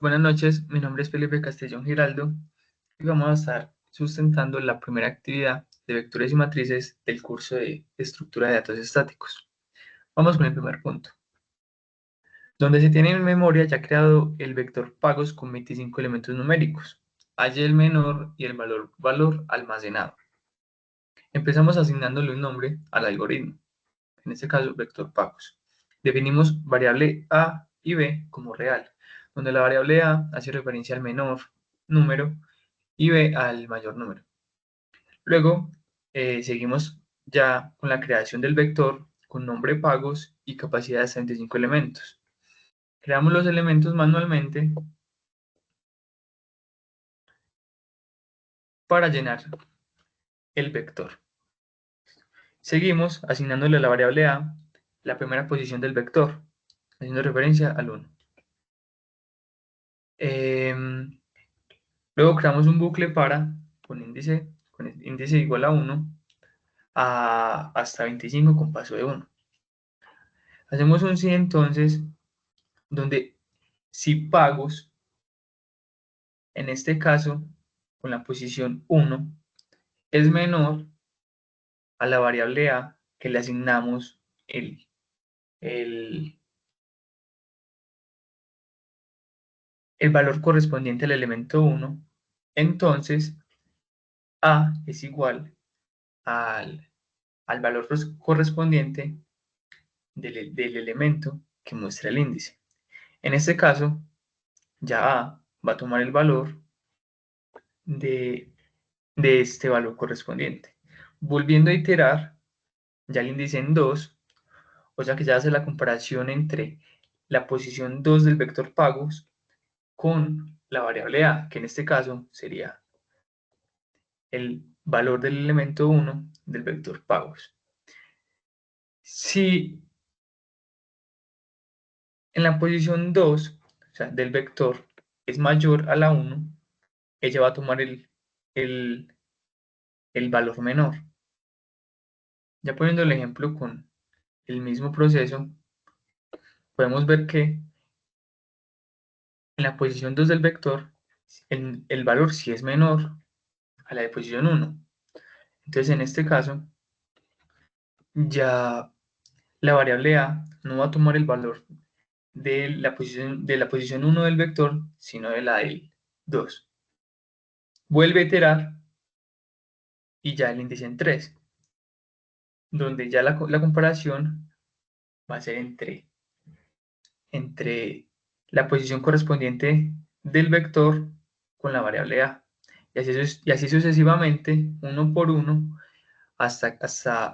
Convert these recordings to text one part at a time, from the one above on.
Buenas noches, mi nombre es Felipe Castellón Giraldo y vamos a estar sustentando la primera actividad de vectores y matrices del curso de estructura de datos estáticos. Vamos con el primer punto, donde se tiene en memoria ya creado el vector pagos con 25 elementos numéricos. Halle el menor y el valor almacenado. Empezamos asignándole un nombre al algoritmo, en este caso vector pagos. Definimos variable a y b como real, donde la variable a hace referencia al menor número y b al mayor número. Luego, seguimos ya con la creación del vector con nombre pagos y capacidad de 35 elementos. Creamos los elementos manualmente para llenar el vector. Seguimos asignándole a la variable a la primera posición del vector, haciendo referencia al 1. Luego creamos un bucle para, con índice igual a 1, hasta 25 con paso de 1. Hacemos un si entonces, donde si pagos, en este caso, con la posición 1, es menor a la variable a que le asignamos el, el valor correspondiente al elemento 1, entonces a es igual al valor correspondiente del elemento que muestra el índice. En este caso, ya a va a tomar el valor de, de este valor correspondiente. Volviendo a iterar, ya el índice en 2, o sea que ya hace la comparación entre la posición 2 del vector pagos con la variable a, que en este caso sería el valor del elemento 1 del vector pagos. Si en la posición 2, o sea, del vector, es mayor a la 1, ella va a tomar el, el valor menor. Ya poniendo el ejemplo con el mismo proceso, podemos ver que en la posición 2 del vector, el valor sí es menor a la de posición 1. Entonces, en este caso, ya la variable a no va a tomar el valor de la posición 1 del vector, sino de la del 2. Vuelve a iterar y ya el índice en 3, donde ya la comparación va a ser entre la posición correspondiente del vector con la variable a. Y así sucesivamente, uno por uno, hasta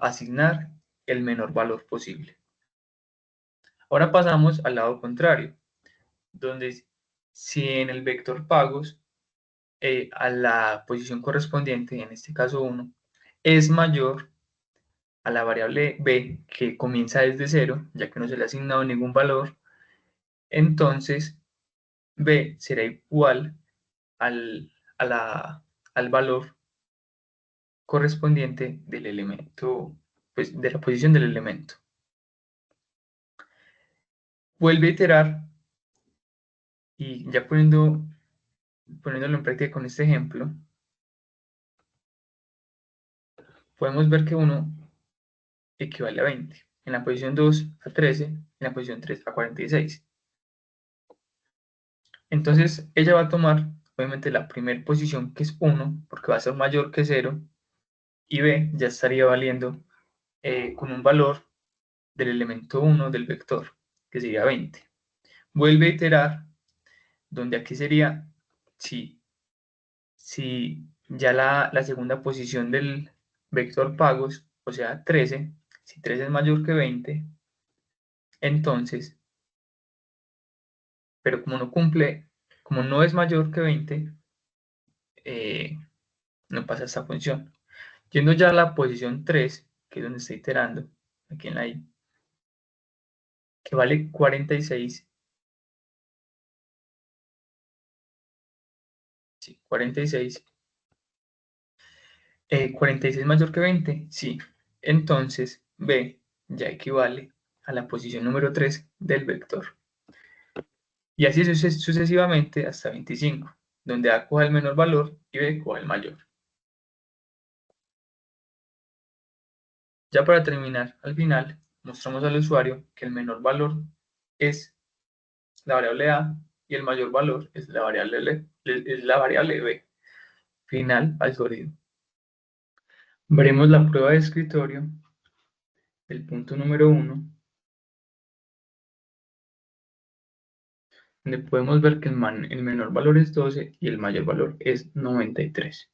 asignar el menor valor posible. Ahora pasamos al lado contrario, donde si en el vector pagos, a la posición correspondiente, en este caso 1, es mayor a la variable b, que comienza desde 0, ya que no se le ha asignado ningún valor, entonces b será igual al, al valor correspondiente del elemento, pues de la posición del elemento. Vuelve a iterar y ya poniéndolo en práctica con este ejemplo, podemos ver que 1 equivale a 20, en la posición 2 a 13, en la posición 3 a 46. Entonces ella va a tomar obviamente la primera posición, que es 1, porque va a ser mayor que 0, y b ya estaría valiendo con un valor del elemento 1 del vector, que sería 20. Vuelve a iterar, donde aquí sería si ya la segunda posición del vector pagos, o sea 13, si 13 es mayor que 20, entonces, pero como no es mayor que 20, no pasa esta función. Yendo ya a la posición 3, que es donde está iterando, aquí en la i, que vale 46, sí, 46, 46 mayor que 20, sí, entonces b ya equivale a la posición número 3 del vector. Y así sucesivamente hasta 25, donde A coja el menor valor y B coja el mayor. Ya para terminar, al final, mostramos al usuario que el menor valor es la variable A y el mayor valor es la variable B. Final, algoritmo. Veremos la prueba de escritorio, el punto número 1, donde podemos ver que el menor valor es 12 y el mayor valor es 93.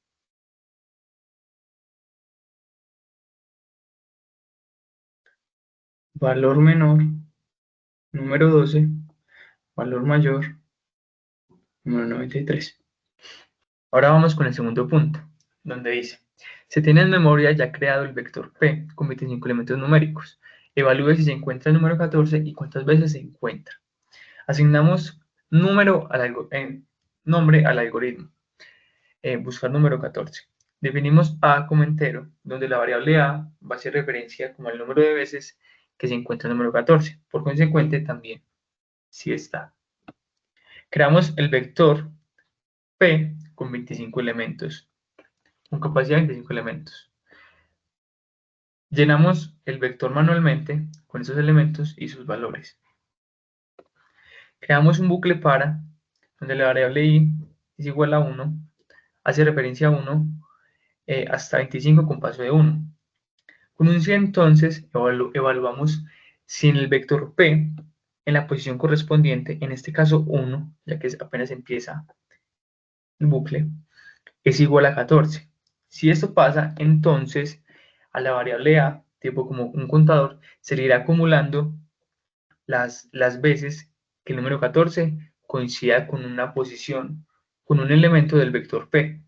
Valor menor, número 12, valor mayor, número 93. Ahora vamos con el segundo punto, donde dice, se tiene en memoria ya creado el vector P con 25 elementos numéricos. Evalúe si se encuentra el número 14 y cuántas veces se encuentra. Asignamos nombre al algoritmo. Buscar número 14. Definimos A como entero, donde la variable A va a ser referencia como el número de veces que se encuentra el número 14. Por consecuente, también si está. Creamos el vector P con 25 elementos, con capacidad de 25 elementos. Llenamos el vector manualmente con esos elementos y sus valores. Creamos un bucle para, donde la variable i es igual a 1, hace referencia a 1, hasta 25 con paso de 1. Con un si entonces evaluamos si en el vector p, en la posición correspondiente, en este caso 1, ya que apenas empieza el bucle, es igual a 14. Si esto pasa, entonces a la variable a, tipo como un contador, se le irá acumulando las veces que el número 14 coincida con una posición, con un elemento del vector p,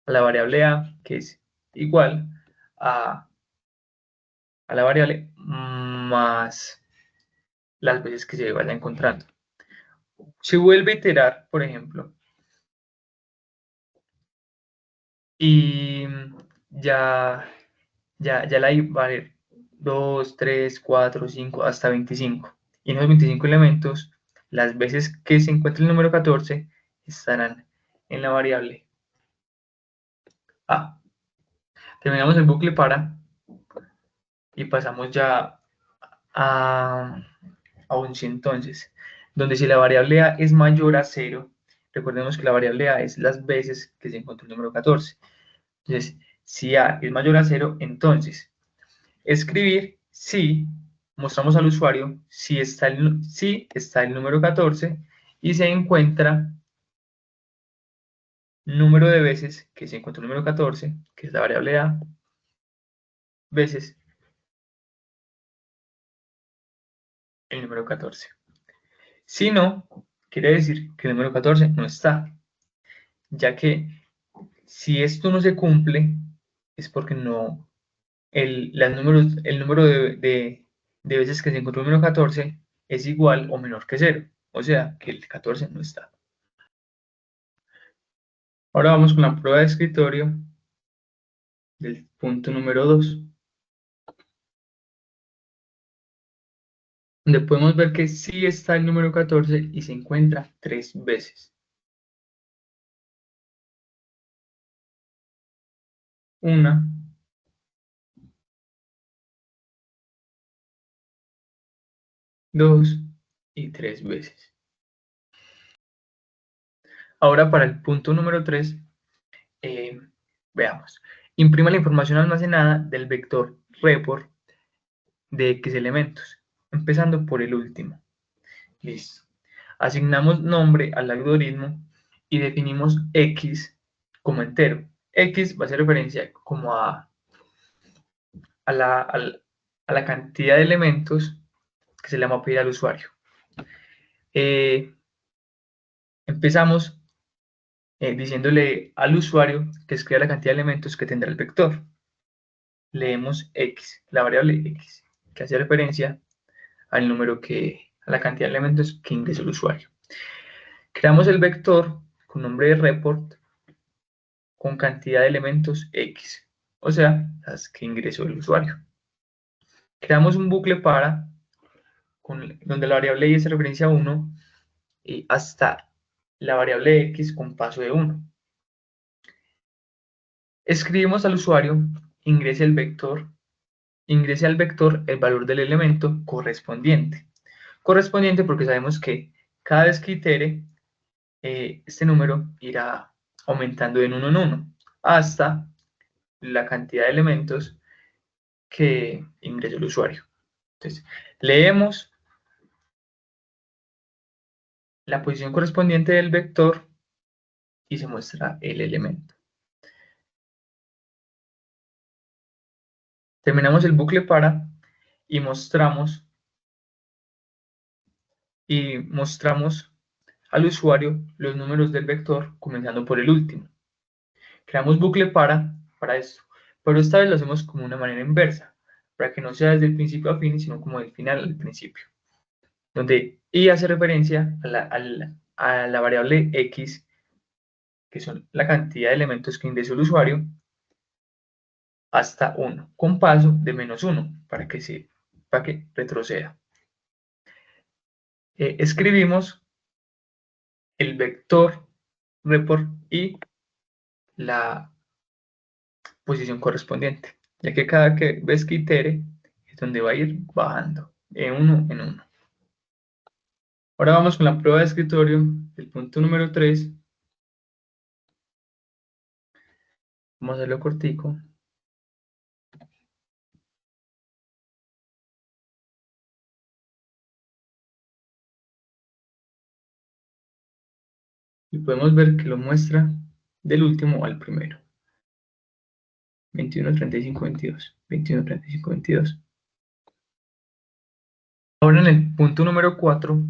a la variable a, que es igual a la variable más las veces que se vaya encontrando. Si vuelve a iterar, por ejemplo, y ya la va a valer 2, 3, 4, 5, hasta 25. Y en esos 25 elementos, las veces que se encuentre el número 14 estarán en la variable A. Terminamos el bucle para y pasamos ya a un si entonces, donde si la variable A es mayor a 0, recordemos que la variable A es las veces que se encuentra el número 14. Entonces, si A es mayor a 0, entonces escribir si mostramos al usuario si está el número 14 y se encuentra número de veces que se encuentra el número 14, que es la variable A, veces el número 14. Si no, quiere decir que el número 14 no está, ya que si esto no se cumple, es porque no, el número de veces que se encontró el número 14 es igual o menor que 0, o sea que el 14 no está. Ahora vamos con la prueba de escritorio del punto número 2, donde podemos ver que sí está el número 14 y se encuentra 3 veces. 1, 2 y 3 veces. Ahora para el punto número 3, veamos. Imprima la información almacenada del vector report de X elementos, empezando por el último. Listo. Asignamos nombre al algoritmo y definimos X como entero. X va a ser referencia como a la cantidad de elementos que se le va a pedir al usuario. Empezamos diciéndole al usuario que escriba la cantidad de elementos que tendrá el vector. Leemos X, la variable X, que hace referencia al número a la cantidad de elementos que ingresó el usuario. Creamos el vector con nombre de report con cantidad de elementos X, o sea, las que ingresó el usuario. Creamos un bucle para, donde la variable y hace referencia a 1, hasta la variable x con paso de 1. Escribimos al usuario, ingrese al vector el valor del elemento correspondiente. Correspondiente porque sabemos que cada vez que itere, este número irá aumentando de 1 en 1 hasta la cantidad de elementos que ingresó el usuario. Entonces, leemos la posición correspondiente del vector y se muestra el elemento. Terminamos el bucle para y mostramos al usuario los números del vector comenzando por el último. Creamos bucle para esto, pero esta vez lo hacemos como una manera inversa, para que no sea desde el principio a fin, sino como del final al principio, donde y hace referencia a la variable x, que son la cantidad de elementos que ingresó el usuario, hasta 1, con paso de -1, para que retroceda. Escribimos el vector report y la posición correspondiente, ya que cada vez que itere es donde va a ir bajando de 1 en 1. Ahora vamos con la prueba de escritorio, el punto número 3. Vamos a hacerlo cortico. Y podemos ver que lo muestra del último al primero. 21, 35, 22. 21, 35, 22. Ahora en el punto número 4,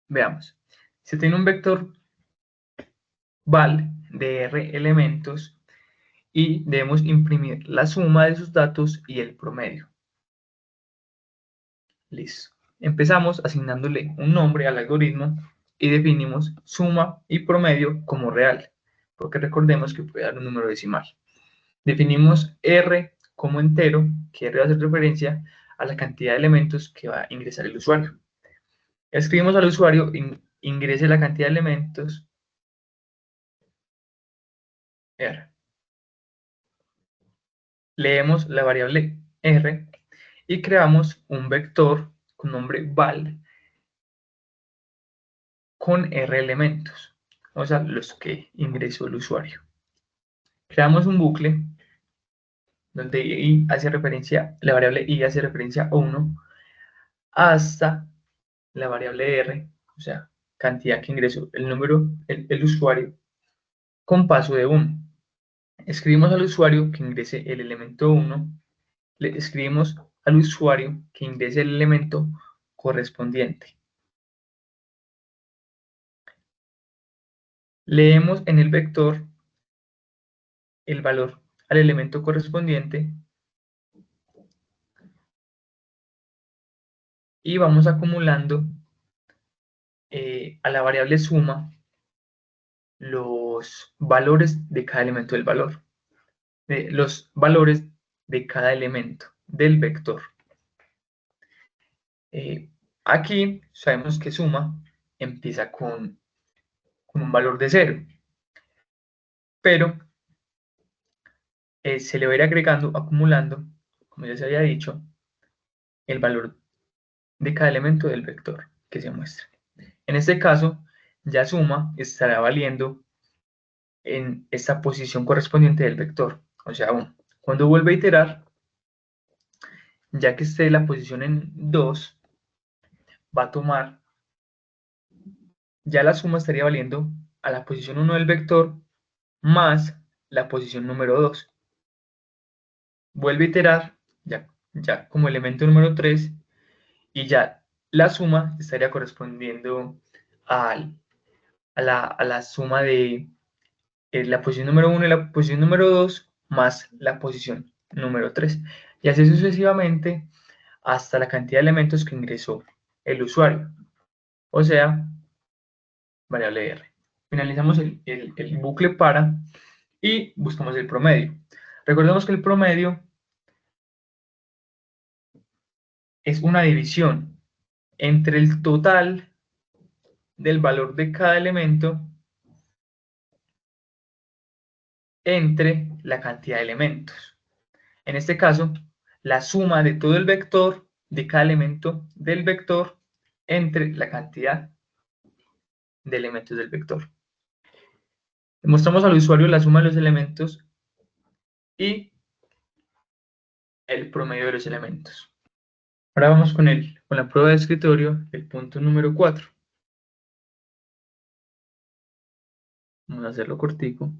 veamos. Se tiene un vector val de r elementos y debemos imprimir la suma de sus datos y el promedio. Listo. Empezamos asignándole un nombre al algoritmo y definimos suma y promedio como real, porque recordemos que puede dar un número decimal. Definimos R como entero, que R va a hacer referencia a la cantidad de elementos que va a ingresar el usuario. Escribimos al usuario, ingrese la cantidad de elementos R. Leemos la variable R y creamos un vector con nombre val con R elementos, o sea, los que ingresó el usuario. Creamos un bucle donde la variable i hace referencia a 1 hasta la variable r, o sea, cantidad que ingresó el usuario, con paso de 1. Escribimos al usuario que ingrese el elemento 1, le escribimos al usuario que ingrese el elemento correspondiente. Leemos en el vector el valor al elemento correspondiente y vamos acumulando a la variable suma los valores de cada elemento del valor, los valores de cada elemento del vector. Aquí sabemos que suma empieza con un valor de 0, pero se le va a ir agregando, acumulando, como ya se había dicho, el valor de cada elemento del vector que se muestra. En este caso, ya suma estará valiendo en esta posición correspondiente del vector, o sea, 1. Cuando vuelve a iterar, ya que esté la posición en 2, va a tomar, ya la suma estaría valiendo a la posición 1 del vector más la posición número 2. Vuelve a iterar, ya como elemento número 3, y ya la suma estaría correspondiendo a la suma de la posición número 1 y la posición número 2 más la posición número 3. Y así sucesivamente hasta la cantidad de elementos que ingresó el usuario, o sea, variable R. Finalizamos el bucle para y buscamos el promedio. Recordemos que el promedio es una división entre el total del valor de cada elemento entre la cantidad de elementos. En este caso, la suma de todo el vector de cada elemento del vector entre la cantidad de elementos del vector. Mostramos al usuario la suma de los elementos y el promedio de los elementos. Ahora vamos con la prueba de escritorio, el punto número 4. Vamos a hacerlo cortico.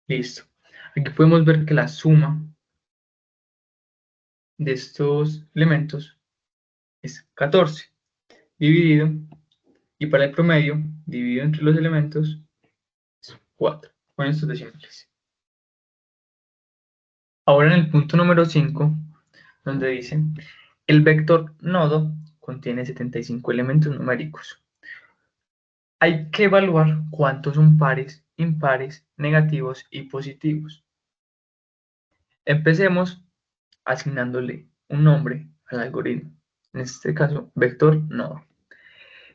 Listo. Aquí podemos ver que la suma de estos elementos es 14, dividido, y para el promedio, dividido entre los elementos, es 4, con estos decimales. Ahora en el punto número 5, donde dice, el vector nodo contiene 75 elementos numéricos. Hay que evaluar cuántos son pares, impares, negativos y positivos. Empecemos asignándole un nombre al algoritmo, en este caso, vector nodo.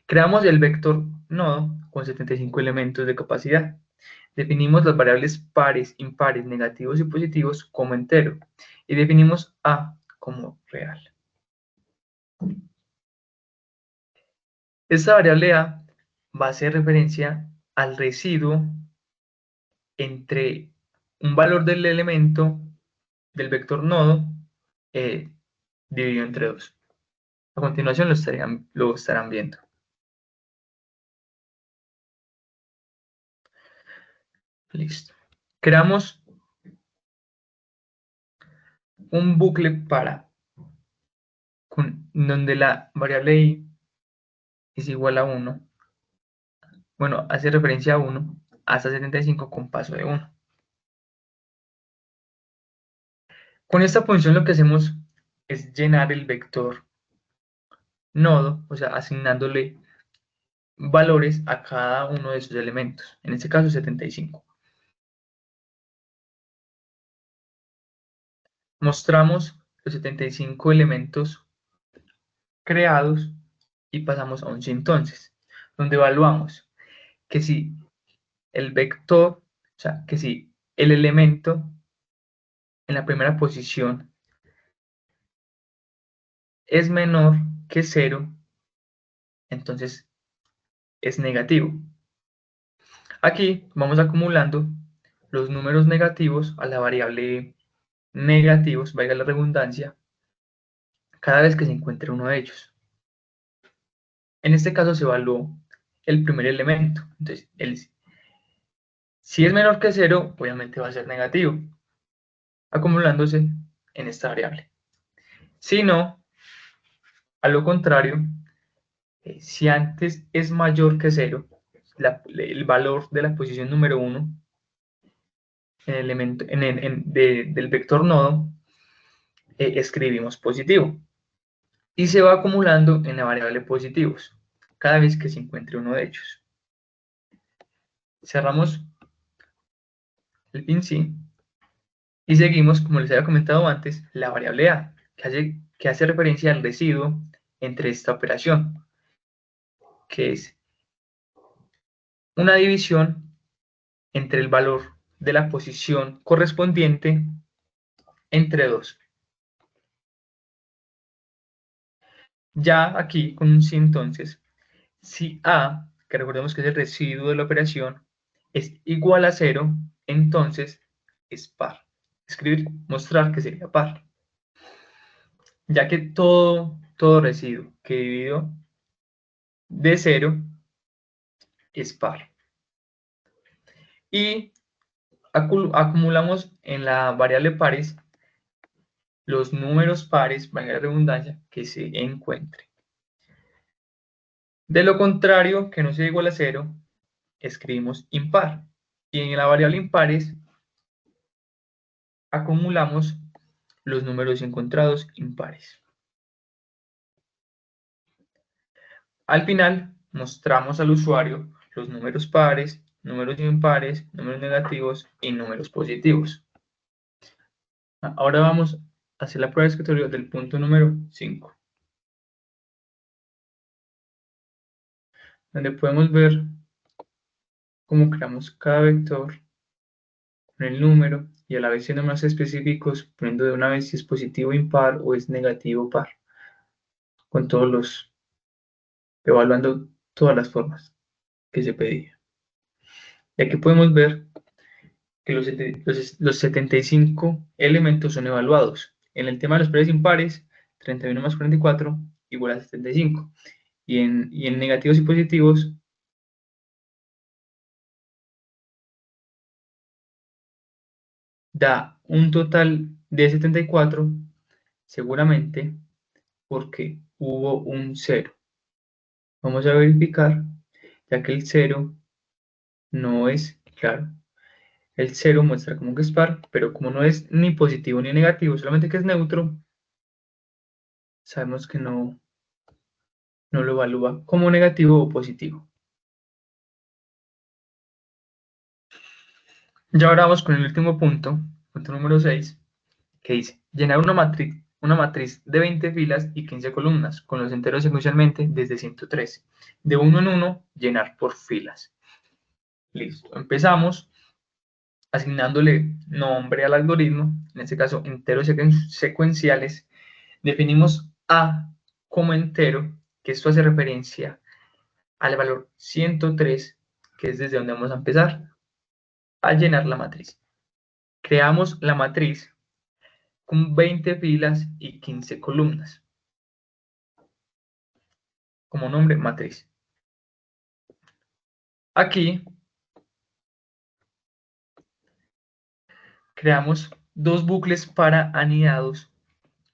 Creamos el vector nodo con 75 elementos de capacidad. Definimos las variables pares, impares, negativos y positivos como entero y definimos A como real. Esta variable A va a hacer referencia al residuo entre un valor del elemento del vector nodo dividido entre 2. A continuación lo estarán viendo. Listo. Creamos un bucle para donde la variable i es igual a 1. Bueno, hace referencia a 1 hasta 75 con paso de 1. Con esta función lo que hacemos es llenar el vector nodo, o sea, asignándole valores a cada uno de sus elementos, en este caso 75. Mostramos los 75 elementos creados y pasamos a un si entonces, donde evaluamos que si el vector, o sea, que si el elemento en la primera posición es menor que 0, entonces es negativo. Aquí vamos acumulando los números negativos a la variable negativos, valga la redundancia, cada vez que se encuentre uno de ellos. En este caso se evaluó el primer elemento. Entonces, si es menor que 0, obviamente va a ser negativo, acumulándose en esta variable. Si no, a lo contrario, si antes es mayor que 0, el valor de la posición número 1 del vector nodo, escribimos positivo. Y se va acumulando en la variable positivos, cada vez que se encuentre uno de ellos. Cerramos el pin sí y seguimos, como les había comentado antes, la variable a, que hace referencia al residuo entre esta operación, que es una división entre el valor de la posición correspondiente entre 2. Ya aquí, con un sí entonces, si a, que recordemos que es el residuo de la operación, es igual a 0, entonces es par. Escribir, mostrar que sería par. Ya que todo residuo que divido de 0 es par. Y acumulamos en la variable pares los números pares, valga la redundancia, que se encuentren. De lo contrario, que no sea igual a 0, escribimos impar. Y en la variable impares acumulamos los números encontrados impares. Al final, mostramos al usuario los números pares, números impares, números negativos y números positivos. Ahora vamos a hacer la prueba de escritorio del punto número 5, donde podemos ver cómo creamos cada vector con el número y a la vez siendo más específicos, poniendo de una vez si es positivo impar o es negativo par, con todos los, evaluando todas las formas que se pedía. Y aquí podemos ver que los 75 elementos son evaluados. En el tema de los pares impares, 31 más 44 igual a 75. Y en negativos y positivos, da un total de 74, seguramente porque hubo un 0. Vamos a verificar, ya que el 0 no es, claro, el 0 muestra como que es par, pero como no es ni positivo ni negativo, solamente que es neutro, sabemos que no lo evalúa como negativo o positivo. Ya ahora vamos con el último punto número 6, que dice, llenar una matriz de 20 filas y 15 columnas, con los enteros secuencialmente desde 103. De uno en uno, llenar por filas. Listo, empezamos asignándole nombre al algoritmo, en este caso enteros secuenciales. Definimos A como entero, que esto hace referencia al valor 103, que es desde donde vamos a empezar a llenar la matriz. Creamos la matriz con 20 filas y 15 columnas. Como nombre, matriz. Aquí creamos dos bucles para anidados,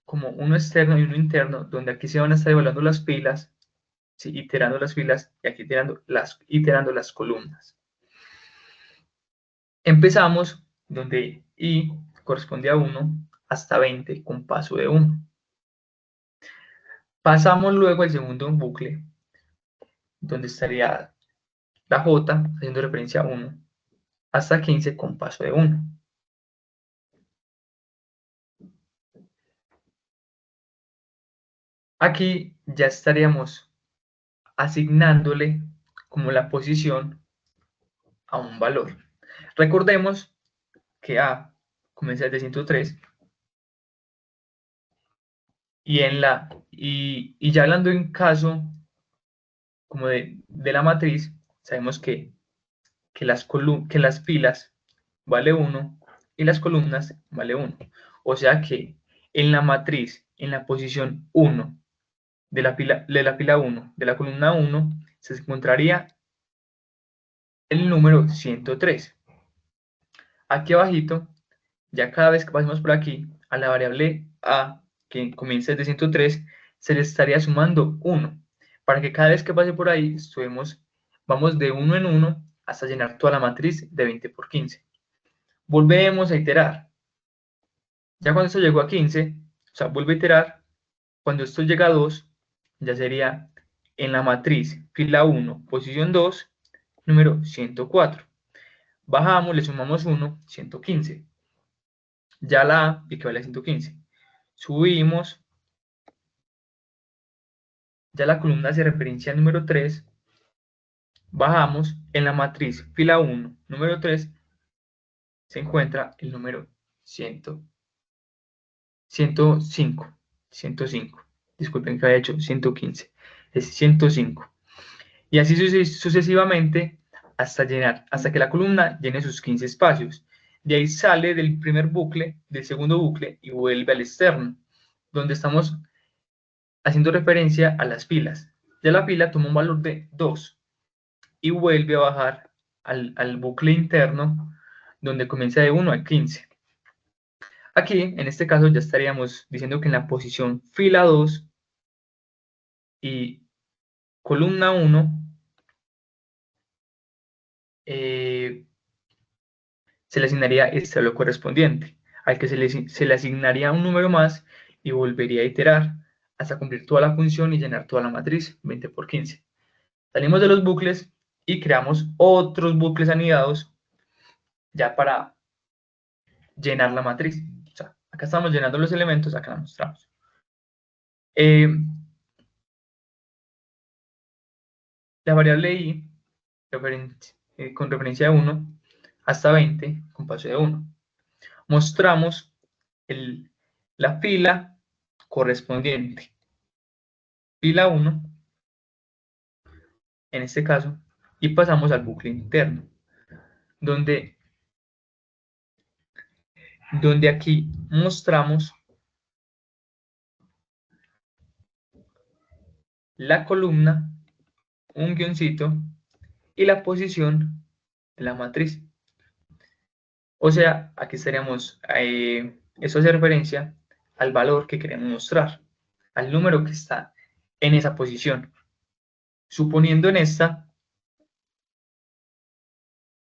como uno externo y uno interno, donde aquí se van a estar evaluando las filas, ¿sí? Iterando las filas y aquí iterando las columnas. Empezamos donde i corresponde a 1 hasta 20 con paso de 1. Pasamos luego al segundo bucle, donde estaría la j, haciendo referencia a 1, hasta 15 con paso de 1. Aquí ya estaríamos asignándole como la posición a un valor. Recordemos que A comienza desde 103 y ya hablando en caso como de la matriz, sabemos que las filas vale 1 y las columnas vale 1. O sea que en la matriz, en la posición 1 de la fila 1, de la columna 1, se encontraría el número 103. Aquí abajito, ya cada vez que pasemos por aquí, a la variable a, que comienza desde 103, se le estaría sumando 1, para que cada vez que pase por ahí, vamos de 1 en 1 hasta llenar toda la matriz de 20 por 15. Volvemos a iterar. Ya cuando esto llegó a 15, o sea, vuelve a iterar. Cuando esto llega a 2, ya sería en la matriz fila 1, posición 2, número 104. Bajamos, le sumamos 1, 115. Ya la A equivale a 115. Subimos, ya la columna hace referencia al número 3. Bajamos, en la matriz fila 1, número 3, se encuentra el número 105. 105. Disculpen que haya hecho 115. Es 105. Y así sucesivamente hasta que la columna llene sus 15 espacios. De ahí sale del primer bucle, del segundo bucle y vuelve al externo, donde estamos haciendo referencia a las filas. Ya la fila toma un valor de 2 y vuelve a bajar al bucle interno, donde comienza de 1 a 15. Aquí, en este caso, ya estaríamos diciendo que en la posición fila 2 y columna 1 se le asignaría este valor correspondiente, al que se le asignaría un número más y volvería a iterar hasta cumplir toda la función y llenar toda la matriz 20 por 15. Salimos de los bucles y creamos otros bucles anidados ya para llenar la matriz. O sea, Acá estamos llenando los elementos, acá la mostramos. La variable i, con referencia de 1 hasta 20, con paso de 1. Mostramos la fila correspondiente. Fila 1, en este caso, y pasamos al bucle interno, donde aquí mostramos la columna, un guioncito y la posición de la matriz. O sea, aquí estaríamos, eso hace referencia al valor que queremos mostrar, al número que está en esa posición. Suponiendo en esta,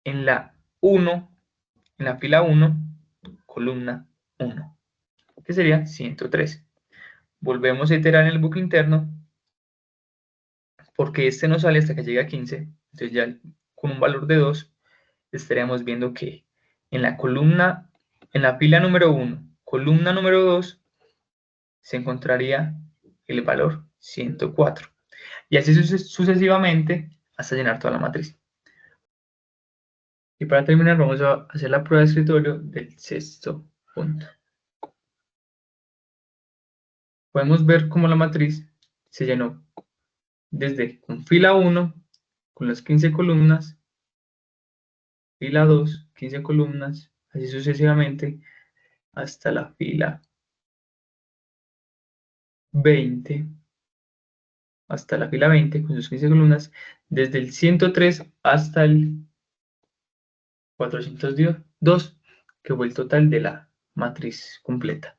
en la 1, en la fila 1, columna 1, que sería 103. Volvemos a iterar en el bucle interno, porque este no sale hasta que llegue a 15, entonces ya con un valor de 2, estaríamos viendo que en la columna, en la fila número 1, columna número 2, se encontraría el valor 104. Y así sucesivamente hasta llenar toda la matriz. Y para terminar vamos a hacer la prueba de escritorio del sexto punto. Podemos ver cómo la matriz se llenó desde con fila 1, con las 15 columnas, fila 2, 15 columnas, así sucesivamente hasta la fila 20, hasta la fila 20 con sus 15 columnas, desde el 103 hasta el 402, que fue el total de la matriz completa.